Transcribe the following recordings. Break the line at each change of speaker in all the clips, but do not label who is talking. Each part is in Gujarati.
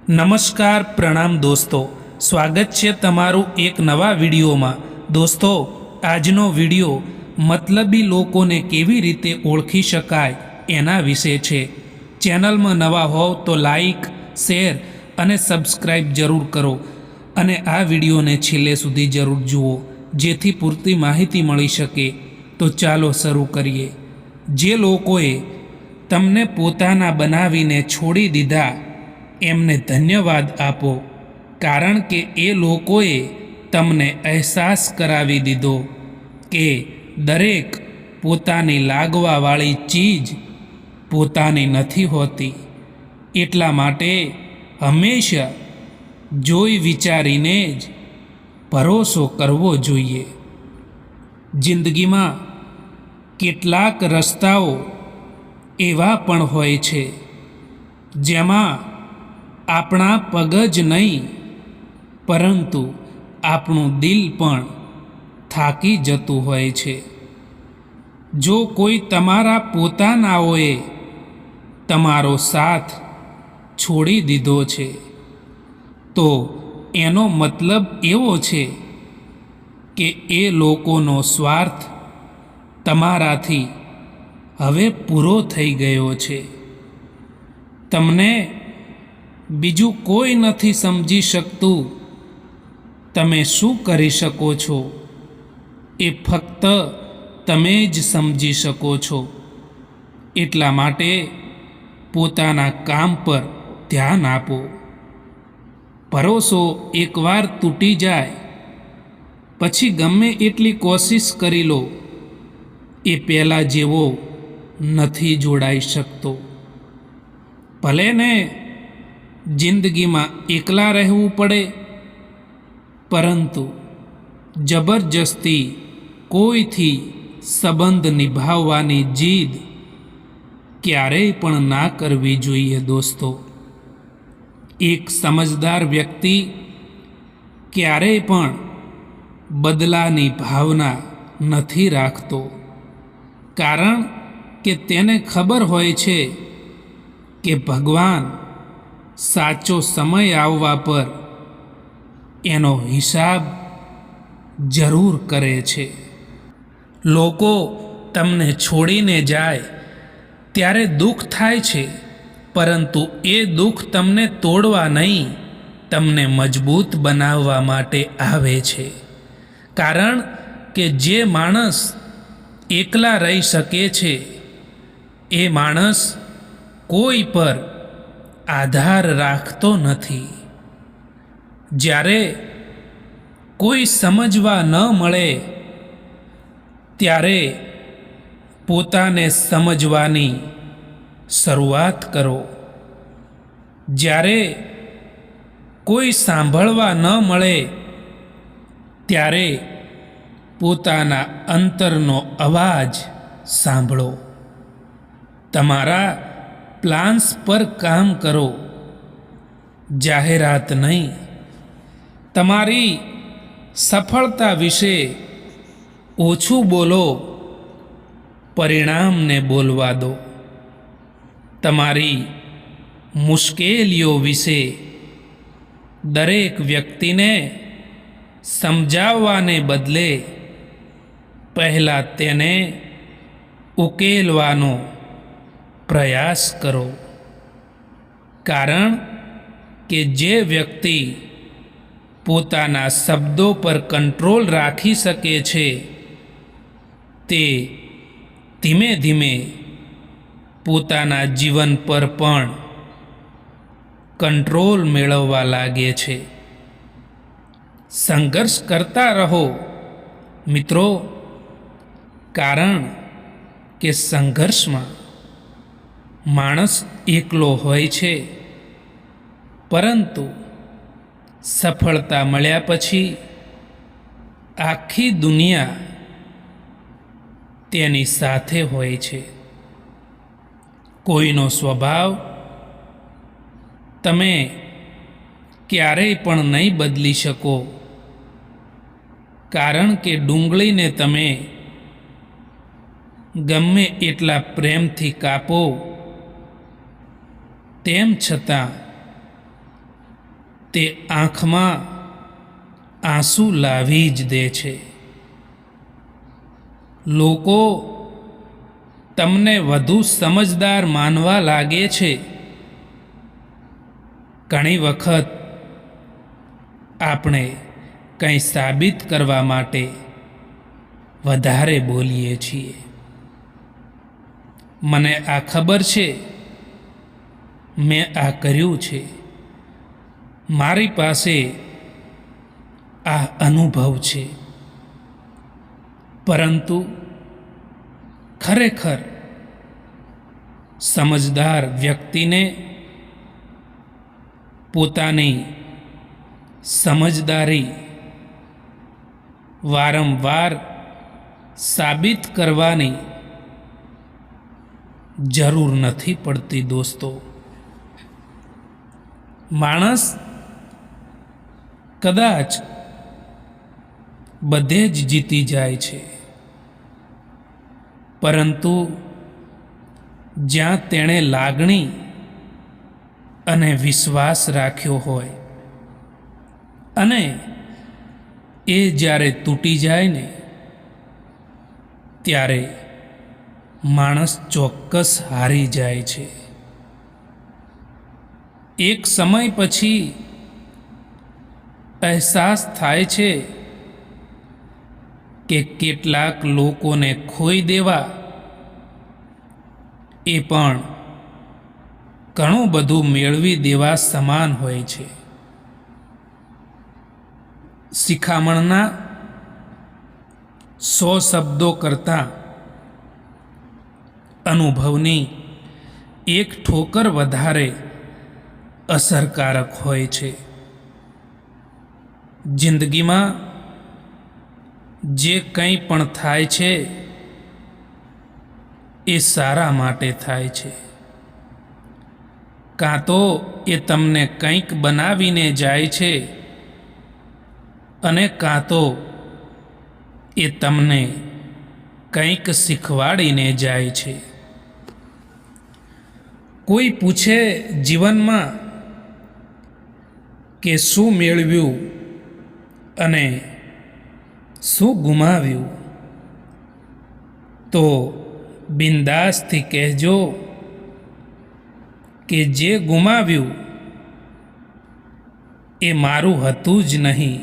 નમસ્કાર પ્રણામ દોસ્તો, સ્વાગત છે તમારું એક નવા વિડીયોમાં। દોસ્તો, આજનો વિડીયો મતલબી લોકોને કેવી રીતે ઓળખી શકાય એના વિશે છે। ચેનલમાં નવા હોવ તો લાઈક, શેર અને સબસ્ક્રાઈબ જરૂર કરો અને આ વિડીયોને છેલ્લે સુધી જરૂર જુઓ, જેથી પૂરતી માહિતી મળી શકે। તો ચાલો શરૂ કરીએ। જે લોકોએ તમને પોતાના બનાવીને છોડી દીધા એમને ધન્યવાદ આપો, કારણ કે એ લોકોએ તમને અહેસાસ કરાવી દીધો કે દરેક પોતાની લાગવાવાળી ચીજ પોતાની નથી હોતી। એટલા માટે હંમેશા જોઈ વિચારીને જ ભરોસો કરવો જોઈએ। જિંદગીમાં કેટલાક રસ્તાઓ એવા પણ હોય છે જેમાં આપણા પગ જ નહીં પરંતુ આપણું દિલ પણ થાકી જતું હોય છે। જો કોઈ તમારા પોતાનાઓએ તમારો સાથ છોડી દીધો છે તો એનો મતલબ એવો છે કે એ લોકોનો સ્વાર્થ તમારાથી હવે પૂરો થઈ ગયો છે। તમને બીજું કોઈ નથી સમજી શકતું। તમે શું કરી શકો છો એ ફક્ત તમે જ સમજી શકો છો। એટલા માટે પોતાના કામ પર ધ્યાન આપો। ભરોસો એકવાર તૂટી જાય પછી ગમે એટલી કોશિશ કરી લો, એ પહેલાં જેવો નથી જોડાઈ શકતો। ભલે ને જિંદગીમાં એકલા રહેવું પડે, પરંતુ જબરજસ્તી કોઈથી સંબંધ નિભાવવાની જીદ ક્યારેય પણ ના કરવી જોઈએ દોસ્તો। એક સમજદાર વ્યક્તિ ક્યારેય પણ બદલાની ભાવના નથી રાખતો, કારણ કે તેને ખબર હોય છે કે ભગવાન સાચો સમય આવવા પર એનો હિસાબ જરૂર કરે છે। લોકો તમને છોડીને જાય ત્યારે દુઃખ થાય છે, પરંતુ એ દુઃખ તમને તોડવા નહીં, તમને મજબૂત બનાવવા માટે આવે છે। કારણ કે જે માણસ એકલા રહી શકે છે એ માણસ કોઈ પર આધાર રાખતો નથી। જ્યારે કોઈ સમજવા ન મળે ત્યારે પોતાને સમજવાની શરૂઆત કરો। જ્યારે કોઈ સાંભળવા ન મળે ત્યારે પોતાના અંતરનો અવાજ સાંભળો। તમારા પ્લાન્સ પર કામ કરો, જાહેરાત નહીં। તમારી સફળતા વિશે ઓછું બોલો, પરિણામને બોલવા દો। તમારી મુશ્કેલીઓ વિશે દરેક વ્યક્તિને સમજાવવાને બદલે પહેલાં તેને ઉકેલવાનો પ્રયાસ કરો। કારણ કે જે વ્યક્તિ પોતાના શબ્દો પર કંટ્રોલ રાખી શકે છે તે ધીમે ધીમે પોતાના જીવન પર પણ કંટ્રોલ મેળવવા લાગે છે। સંઘર્ષ કરતા રહો મિત્રો, કારણ કે સંઘર્ષમાં માણસ એકલો હોય છે, પરંતુ સફળતા મળ્યા પછી આખી દુનિયા તેની સાથે હોય છે। કોઈનો સ્વભાવ તમે ક્યારેય પણ નહીં બદલી શકો, કારણ કે ડુંગળીને તમે ગમે એટલા પ્રેમથી કાપો તેમ છતાં તે આંખમાં આંસુ લાવી જ દે છે. લોકો તમને વધુ સમજદાર માનવા લાગે છે. ઘણી વખત આપણે કંઈ સાબિત કરવા માટે વધારે બોલીએ છીએ. મને આ ખબર છે, મેં આ કર્યું છે, મારી પાસે આ અનુભવ છે. પરંતુ ખરેખર સમજદાર વ્યક્તિને પોતાની સમજદારી વારંવાર સાબિત કરવાની જરૂર નથી પડતી. દોસ્તો, માણસ કદાચ બધે જ જીતી જાય છે, પરંતુ જ્યાં તેણે લાગણી અને વિશ્વાસ રાખ્યો હોય અને એ જ્યારે તૂટી જાય ને, ત્યારે માણસ ચોક્કસ હારી જાય છે. એક સમય પછી અહેસાસ થાય છે કે કેટલાક લોકોને ખોઈ દેવા એ પણ ઘણું બધું મેળવી દેવા સમાન હોય છે. શિખામણના 100 શબ્દો કરતાં અનુભવની એક ઠોકર વધારે અસરકારક હોય છે. જિંદગીમાં જે કંઈ પણ થાય છે એ સારા માટે થાય છે. કાં તો એ તમને કંઈક બનાવીને જાય છે અને કાં તો એ તમને કંઈક શીખવાડીને જાય છે. કોઈ પૂછે જીવનમાં કે શું મેળવ્યું અને શું ગુમાવ્યું, તો બિંદાસથી કહેજો કે જે ગુમાવ્યું એ મારું હતું જ નહીં,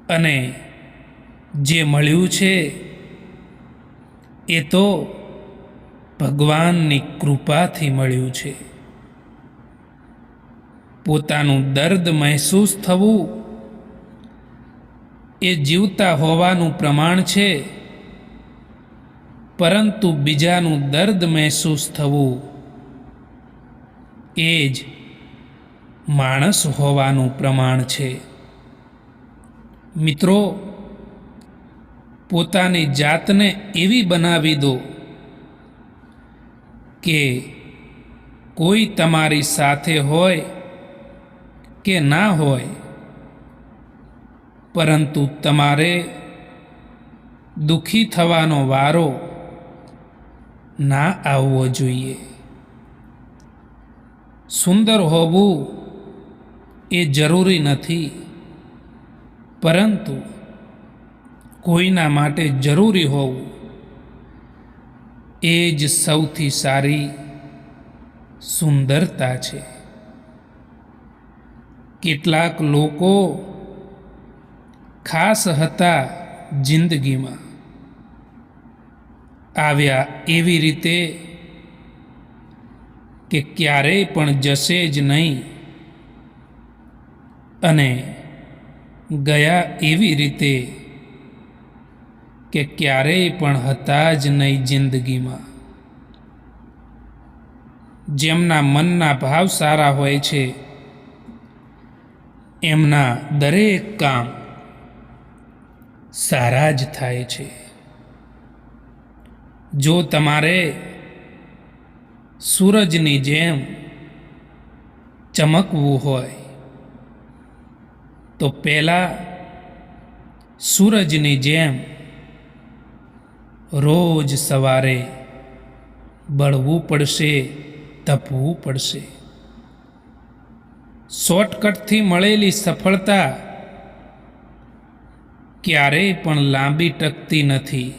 અને જે મળ્યું છે એ તો ભગવાનની કૃપાથી મળ્યું છે. પોતાનું દર્દ મહેસૂસ થવું એ જીવતા હોવાનું પ્રમાણ છે, પરંતુ બીજાનું દર્દ મહેસૂસ થવું એ જ માણસ હોવાનું પ્રમાણ છે. મિત્રો, પોતાની જાતને એવી બનાવી દો કે કોઈ તમારી સાથે હોય કે ના હોય, પરંતુ તમારે દુઃખી થવાનો વારો ના આવવો જોઈએ. સુંદર હોવું એ જરૂરી નથી, પરંતુ કોઈના માટે જરૂરી હોવું એ જ સૌથી સારી સુંદરતા છે. કેટલાક લોકો ખાસ હતા જિંદગીમાં, આવ્યા એવી રીતે કે ક્યારેય પણ જશે જ નહીં, અને ગયા એવી રીતે કે ક્યારેય પણ હતા જ નહીં જિંદગીમાં. જેમના મનના ભાવ સારા હોય છે એમના દરેક કામ સારા જ થાય છે. જો તમારે સૂરજની જેમ ચમકવું હોય તો પહેલાં સૂરજની જેમ રોજ સવારે બળવું પડશે, તપવું પડશે. શોર્ટકટથી મળેલી સફળતા ક્યારેય પણ લાંબી ટકતી નથી.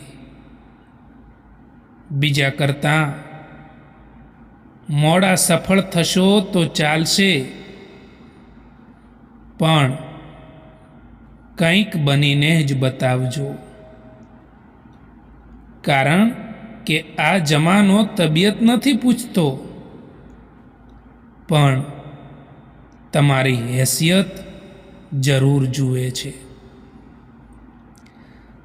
બીજા કરતાં મોડા સફળ થશો તો ચાલશે, પણ કંઈક બનીને જ બતાવજો. કારણ કે આ જમાનો તબિયત નથી પૂછતો, પણ તમારી હેસિયત જરૂર જુએ છે.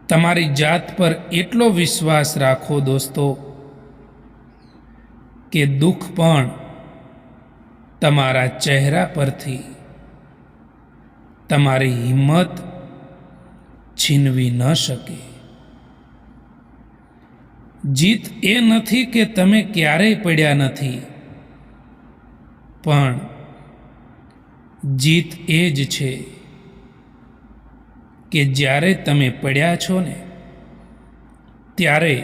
તમારી જાત પર એટલો વિશ્વાસ રાખો દોસ્તો કે દુઃખ પણ તમારા ચહેરા પરથી તમારી હિંમત છીનવી ન શકે. જીત એ નથી કે તમે ક્યારેય પડ્યા નથી, પણ જીત એ જ છે કે જ્યારે તમે પડ્યા છો ને ત્યારે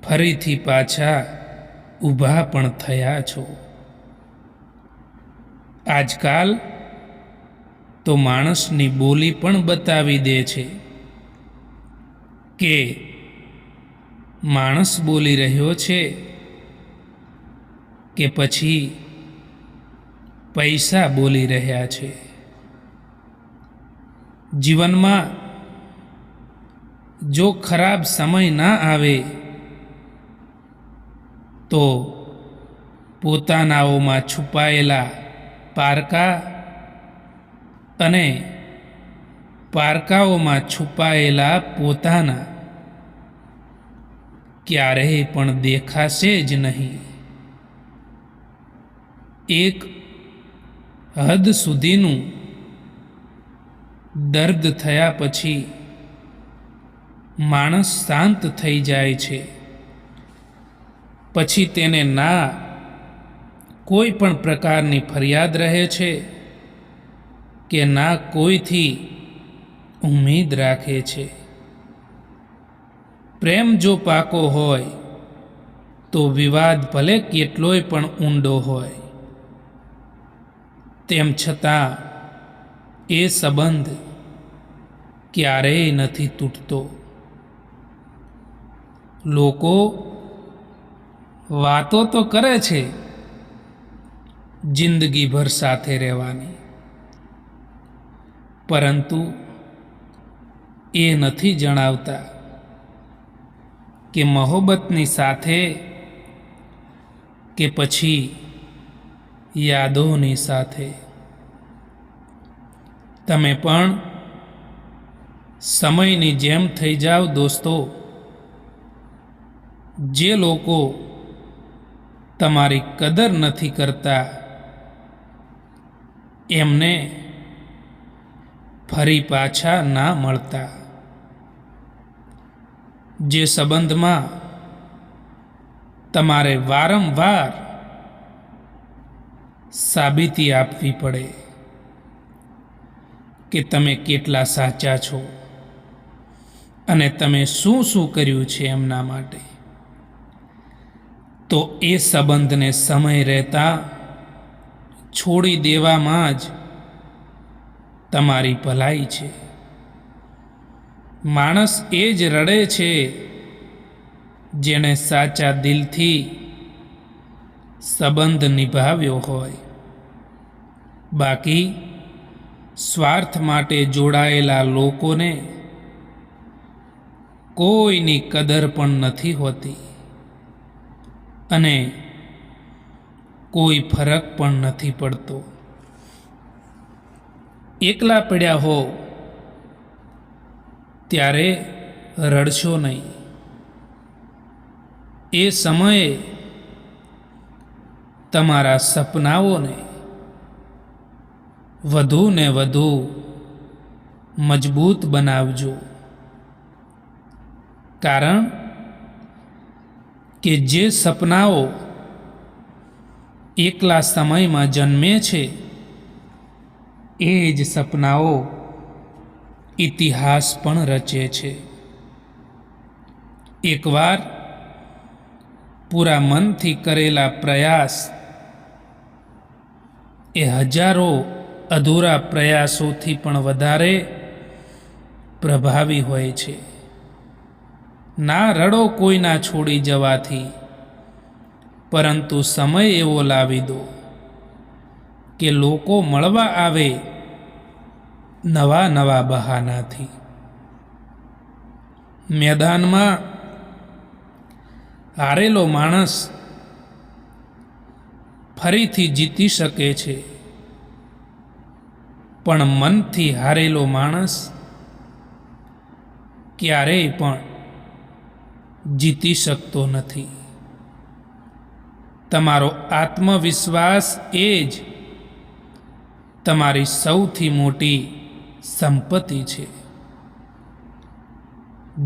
ફરીથી પાછા ઊભા પણ થયા છો. આજકાલ તો માણસની બોલી પણ બતાવી દે છે કે માણસ બોલી રહ્યો છે કે પછી પૈસા બોલી રહ્યા છે. જીવનમાં જો ખરાબ સમય ના આવે તો પોતાનાઓમાં છુપાયેલા પારકા અને પારકાઓમાં છુપાયેલા પોતાના ક્યારેય પણ દેખાશે જ નહીં. એક હદ સુધીનું દર્દ થયા પછી માણસ શાંત થઈ જાય છે. પછી તેને ના કોઈ પણ પ્રકારની ફરિયાદ રહે છે કે ના કોઈથી ઉમ્મીદ રાખે છે. પ્રેમ જો પાકો હોય તો વિવાદ ભલે કેટલોય પણ ઊંડો હોય, તેમ છતાં એ સંબંધ ક્યારેય નથી તૂટતો. લોકો વાતો તો કરે છે જિંદગીભર સાથે રહેવાની, પરંતુ એ નથી જણાવતા કે મોહબ્બતની સાથે કે પછી યાદોની સાથે. તમે પણ સમયની જેમ થઈ જાઓ દોસ્તો. જે લોકો તમારી કદર નથી કરતા એમને ફરી પાછા ના મળતા. જે સંબંધમાં તમારે વારંવાર સાબિતી આપવી પડે કે તમે કેટલા સાચા છો અને તમે શું શું કર્યું છે એમના માટે, તો એ સંબંધને સમય રહેતા છોડી દેવામાં જ તમારી ભલાઈ છે. માણસ એ જ રડે છે જેણે સાચા દિલથી સંબંધ નિભાવ્યો હોય. બાકી સ્વાર્થ માટે જોડાયેલા લોકોને કોઈની કદર પણ નથી હોતી અને કોઈ ફરક પણ નથી પડતો. એકલા પડ્યા હો ત્યારે રડશો નહીં. એ સમયે તમારા સપનાઓને વધુ ને વધુ મજબૂત બનાવજો. કારણ કે જે સપનાઓ એકલા સમયમાં જન્મે છે એ જ સપનાઓ ઇતિહાસ પણ રચે છે. એકવાર પૂરા મનથી કરેલા પ્રયાસ એ હજારો અધૂરા પ્રયાસોથી પણ વધારે પ્રભાવી હોય છે. ના રડો કોઈના છોડી જવાથી, પરંતુ સમય એવો લાવી દો કે લોકો મળવા આવે નવા નવા બહાનાથી. મેદાનમાં હારેલો માણસ ફરીથી જીતી શકે છે, પણ મનથી હારેલો માણસ ક્યારેય પણ જીતી શકતો નથી. તમારો આત્મવિશ્વાસ એ જ તમારી સૌથી મોટી સંપત્તિ છે.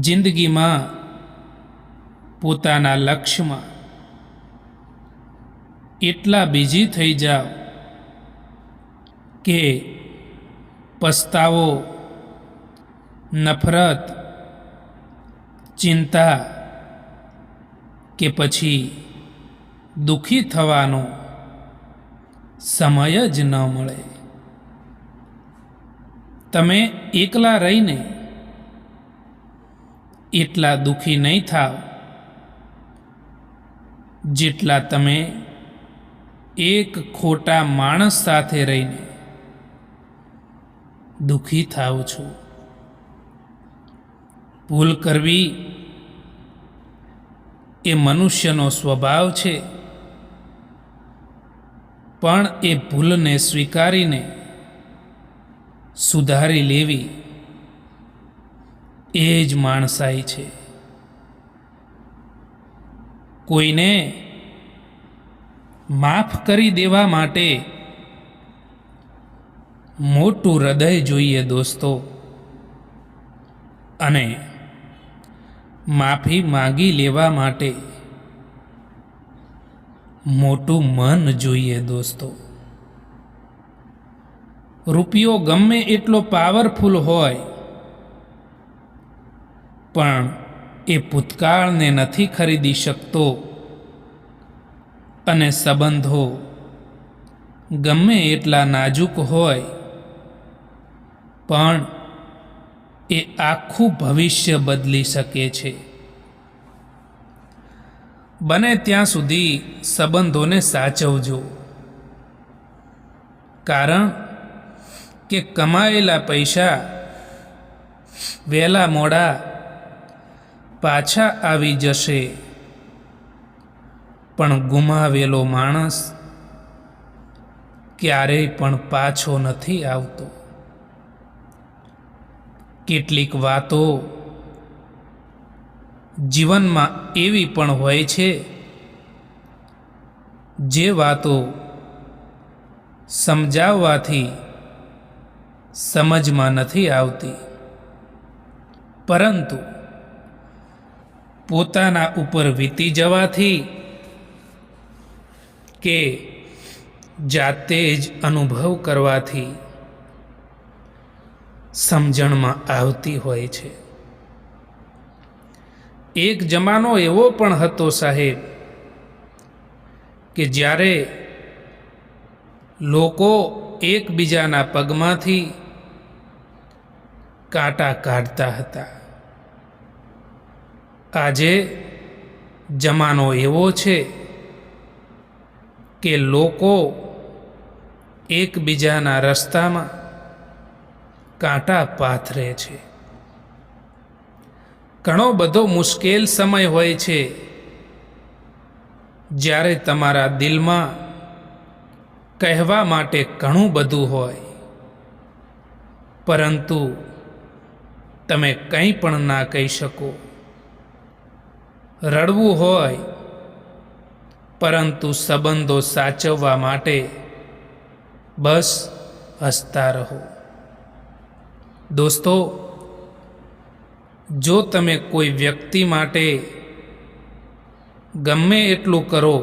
જિંદગીમાં પોતાના લક્ષ્યમાં એટલા બિઝી થઈ જાઓ કે પસ્તાવો, નફરત, ચિંતા કે પછી દુઃખી થવાનો સમય જ ન મળે. તમે એકલા રહીને એટલા દુઃખી નહીં થાવ જેટલા તમે એક ખોટા માણસ સાથે રહીને દુઃખી થાવ છો. ભૂલ કરવી એ મનુષ્યનો સ્વભાવ છે, પણ એ ભૂલને સ્વીકારીને સુધારી લેવી એ જ માણસાઈ છે. કોઈને માફ કરી દેવા માટે મોટું હૃદય જોઈએ દોસ્તો, અને માફી માંગી લેવા માટે મોટું મન જોઈએ દોસ્તો. રૂપિયો ગમે એટલો પાવરફુલ હોય પણ એ ભૂતકાળને નથી ખરીદી શકતો, અને સંબંધો ગમે એટલા નાજુક હોય પણ એ આખું ભવિષ્ય બદલી શકે છે. બને ત્યાં સુધી સંબંધોને સાચવજો, કારણ કે કમાયેલા પૈસા વહેલા મોડા પાછા આવી જશે, પણ ગુમાવેલો માણસ ક્યારેય પણ પાછો નથી આવતો. કેટલીક વાતો જીવનમાં એવી પણ હોય છે જે વાતો સમજાવવાથી સમજમાં નથી આવતી, પરંતુ પોતાના ઉપર વીતી જવાથી કે જાતે જ અનુભવ કરવાથી સમજણમાં આવતી હોય છે. એક જમાનો એવો પણ હતો સાહેબ કે જ્યારે લોકો એકબીજાના પગમાંથી કાંટા કાઢતા હતા. આજે જમાનો એવો છે કે લોકો એકબીજાના રસ્તામાં કાંટા પાથરે છે. ઘણો બધો મુશ્કેલ સમય હોય છે જ્યારે તમારા દિલમાં કહેવા માટે ઘણું બધું હોય, પરંતુ તમે કંઈ પણ ના કહી શકો. રડવું હોય પરંતુ સંબંધો સાચવવા માટે બસ હસતા રહો. દોસ્તો, જો તમે કોઈ વ્યક્તિ માટે ગમે એટલું કરો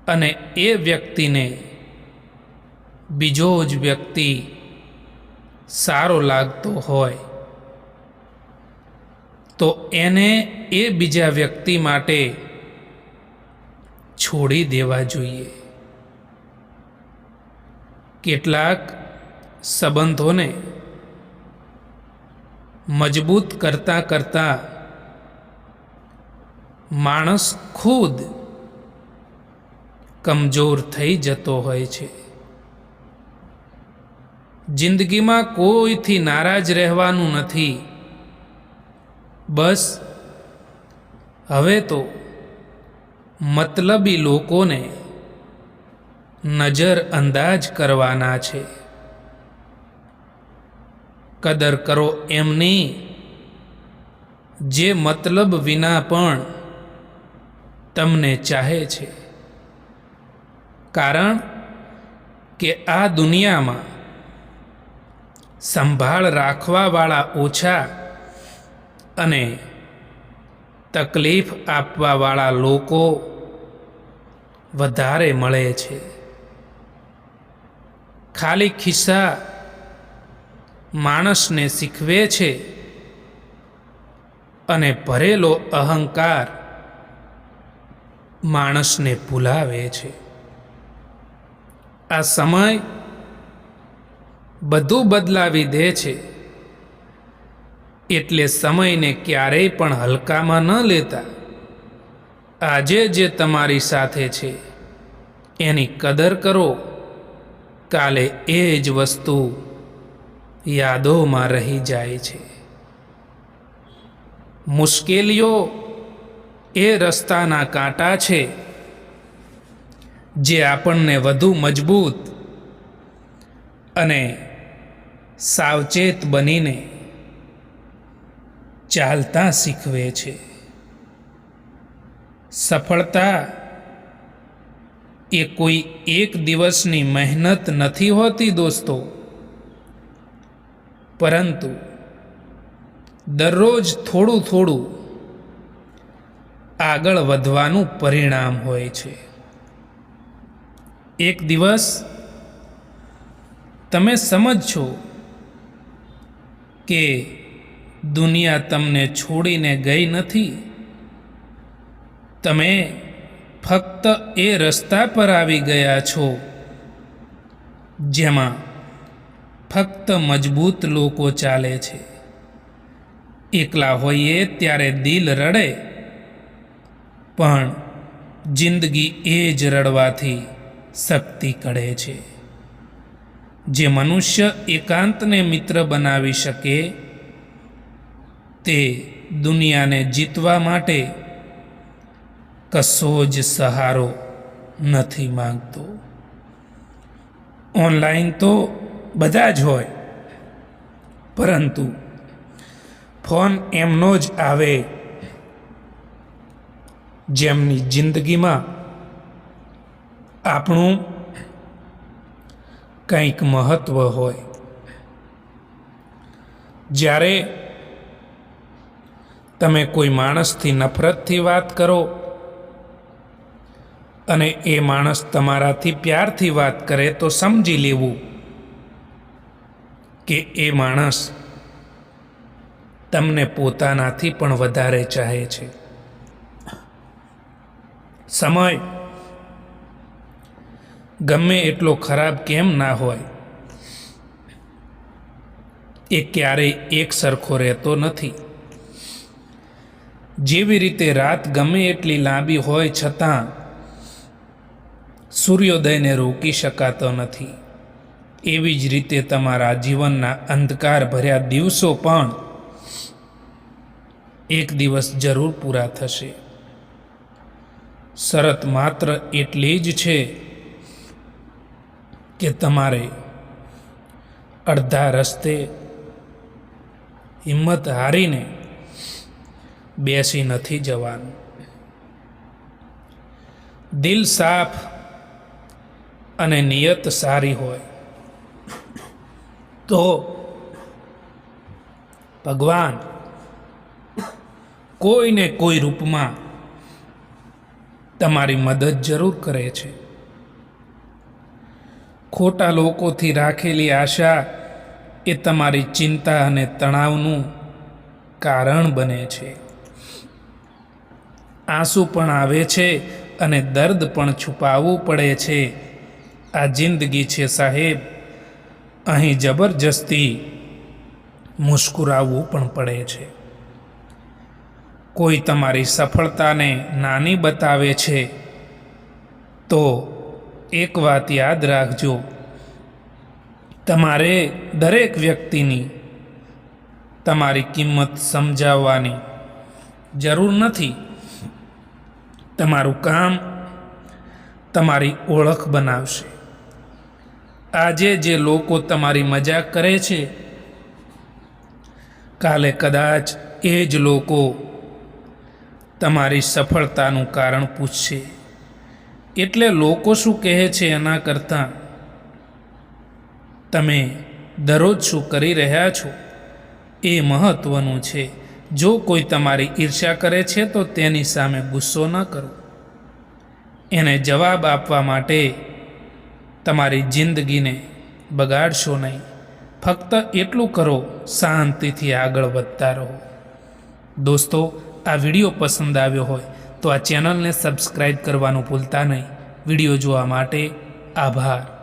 અને એ વ્યક્તિને બીજો જ વ્યક્તિ સારો લાગતો હોય તો એને એ બીજા વ્યક્તિ માટે છોડી દેવા જોઈએ. કેટલાક સંબંધોને મજબૂત કરતાં કરતાં માણસ ખુદ કમજોર થઈ જતો હોય છે. જિંદગીમાં કોઈથી નારાજ રહેવાનું નથી. બસ હવે તો મતલબી લોકોને નજર અંદાજ કરવાના છે. કદર કરો એમની જે મતલબ વિના પણ તમને ચાહે છે. કારણ કે આ દુનિયામાં સંભાળ રાખવાવાળા ઓછા અને તકલીફ આપવાવાળા લોકો વધારે મળે છે. ખાલી ખિસ્સા માણસને શીખવે છે અને ભરેલો અહંકાર માણસને ભૂલાવે છે. આ સમય બધું બદલાવી દે છે, એટલે સમયને ક્યારેય પણ હલકામાં ન લેતા આજે જે તમારી સાથે છે એની કદર કરો. કાલે એ જ વસ્તુ યાદોમાં રહી જાય છે. મુશ્કેલીઓ એ રસ્તાના કાંટા છે જે આપણને વધુ મજબૂત અને સાવચેત બનીને ચાલતા શીખવે છે. સફળતા એ કોઈ એક દિવસની મહેનત નથી હોતી દોસ્તો, પરંતુ દરરોજ થોડું થોડું આગળ વધવાનું પરિણામ હોય છે. એક દિવસ તમે સમજશો કે દુનિયા તમને છોડીને ગઈ નથી. તમે ફક્ત એ રસ્તા પર આવી ગયા છો જેમાં ફક્ત મજબૂત લોકો ચાલે છે. એકલા હોઈએ ત્યારે દિલ રડે, પણ જિંદગી એ જ રડવાથી શક્તિ કળે છે. જે મનુષ્ય એકાંતને મિત્ર બનાવી શકે તે દુનિયાને જીતવા માટે કશો જ સહારો નથી માંગતો. ઓનલાઈન તો બધા જ હોય, પરંતુ ફોન એમનો જ આવે જેમની જિંદગીમાં આપણું કંઈક મહત્વ હોય. જ્યારે તમે કોઈ માણસથી નફરતથી વાત કરો અને એ માણસ તમારાથી પ્યારથી વાત કરે તો સમજી લેવું કે એ માણસ તમને પોતાનાથી પણ વધારે ચાહે છે. સમય ગમે એટલો ખરાબ કેમ ના હોય, એ ક્યારેય એક સરખો રહેતો નથી. જેવી રીતે રાત ગમે એટલી લાંબી હોય છતાં સૂર્યોદયને રોકી શકાતો નથી, એવી જ રીતે તમારા જીવનના અંધકાર ભર્યા દિવસો પણ એક દિવસ જરૂર પૂરા થશે. શરત માત્ર એટલી જ છે કે તમારે અડધા રસ્તે હિંમત હારીને બેસી નથી જવાનું. દિલ સાફ અને નિયત સારી હોય તો ભગવાન કોઈને કોઈ રૂપમાં તમારી મદદ જરૂર કરે છે. ખોટા લોકોથી રાખેલી આશા એ તમારી ચિંતા અને તણાવનું કારણ બને છે. આંસુ પણ આવે છે અને દર્દ પણ છુપાવવું પડે છે, આ જિંદગી છે સાહેબ, અહીં જબરજસ્તી મુસ્કુરાવવું પણ પડે છે. કોઈ તમારી સફળતાને નાની બતાવે છે તો એક વાત યાદ રાખજો, તમારે દરેક વ્યક્તિની તમારી કિંમત સમજાવવાની જરૂર નથી. તમારું કામ તમારી ઓળખ બનાવશે. આજે જે લોકો તમારી મજાક કરે છે, કાલે કદાચ એ જ લોકો તમારી સફળતાનું કારણ પૂછશે. એટલે લોકો શું કહે છે એના કરતાં તમે દરરોજ શું કરી રહ્યા છો એ મહત્ત્વનું છે. જો કોઈ તમારી ઈર્ષ્યા કરે છે તો તેની સામે ગુસ્સો ન કરો. એને જવાબ આપવા માટે તમારી જિંદગીને બગાડશો નહીં. ફક્ત એટલું કરો, શાંતિથી આગળ વધતા રહો. દોસ્તો, આ વિડીયો પસંદ આવ્યો હોય તો આ ચેનલને સબસ્ક્રાઈબ કરવાનું ભૂલતા નહીં. વિડીયો જોવા માટે આભાર.